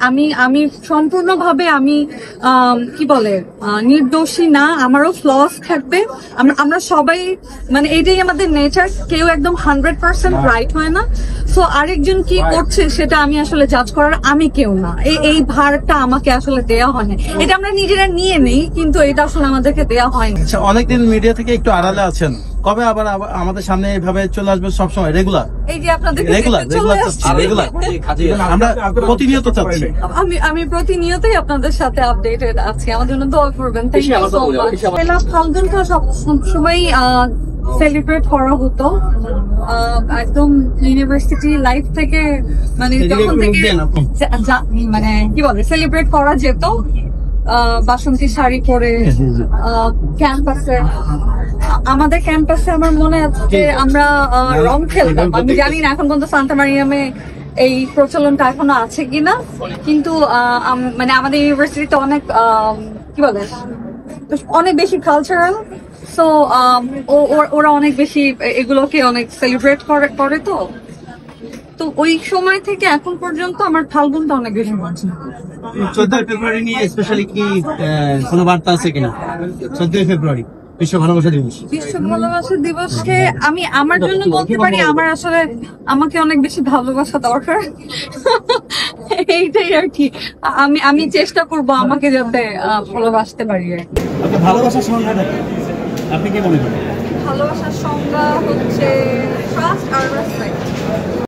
আমি আমি সম্পূর্ণভাবে আমি কি বলে নির্দোষী না, আমারও ফ্লস থাকবে। আমরা সবাই মানে এটাই আমাদের নেচার, কেউ একদম 100% রাইট হয় না। সো আরেকজন কি করছে সেটা আমি আসলে জাজ করার আমি কেউ না, এই ভারটা আমাকে আসলে দেয়া হয় না। এটা আমরা নিজেরা নিয়ে নেই, কিন্তু এটা আসলে আমাদেরকে দেয়া হয়নি। আচ্ছা, অনেকদিন মিডিয়া থেকে একটু আড়ালে আছেন, কবে আবার আমাদের সামনে এইভাবে চলে আসবে সবসময় রেগুলার? এই যে আপনাদের রেগুলার আমরা প্রতিনিয়ত চাচ্ছি। আমি প্রতিনিয়তই আপনাদের সাথে আপডেটেড আছি, আমার জন্য দোয়া করবেন। Thank you so much. পয়লা ফাল্গুনটা সবসময় সেলিব্রেট করা হতো একদম ইউনিভার্সিটি লাইফ থেকে, মানে তখন থেকে মানে কি বলে সেলিব্রেট করা যেত। বাসন্তী শাড়ি পরে ক্যাম্পাসে, আমাদের ক্যাম্পাসে আমার মনে আছে আমরা রং খেলতাম। আমি জানি না এখন পর্যন্ত সান্তা মারিয়ামে এই প্রচলনটা এখনো আছে কিনা, কিন্তু মানে আমাদের ইউনিভার্সিটিতে অনেক কি বলে অনেক বেশি কালচারাল। সো ওরা অনেক বেশি এগুলোকে অনেক সেলিব্রেট করে তো ওই সময় থেকে এখন পর্যন্ত আমার ফাল্গুনটা অনেক বেশি পছন্দ। 14 ফেব্রুয়ারি নিয়ে স্পেশালি কি কোনো বার্তা আছে কিনা? 14 ফেব্রুয়ারি বিশ্ব ভালোবাসা দিবস। বিশ্ব ভালোবাসা দিবসকে আমি আমার জন্য বলতে পারি, আমার আসলে আমাকে অনেক বেশি ভালোবাসা দরকার, এইটাই আর কি। আমি চেষ্টা করব আমাকে যাতে ভালোবাসতে পারি। ভালোবাসার সংজ্ঞাটা আপনি কি মনে করেন? ভালোবাসার সংজ্ঞা হচ্ছে ট্রাস্ট আর রেসপেক্ট।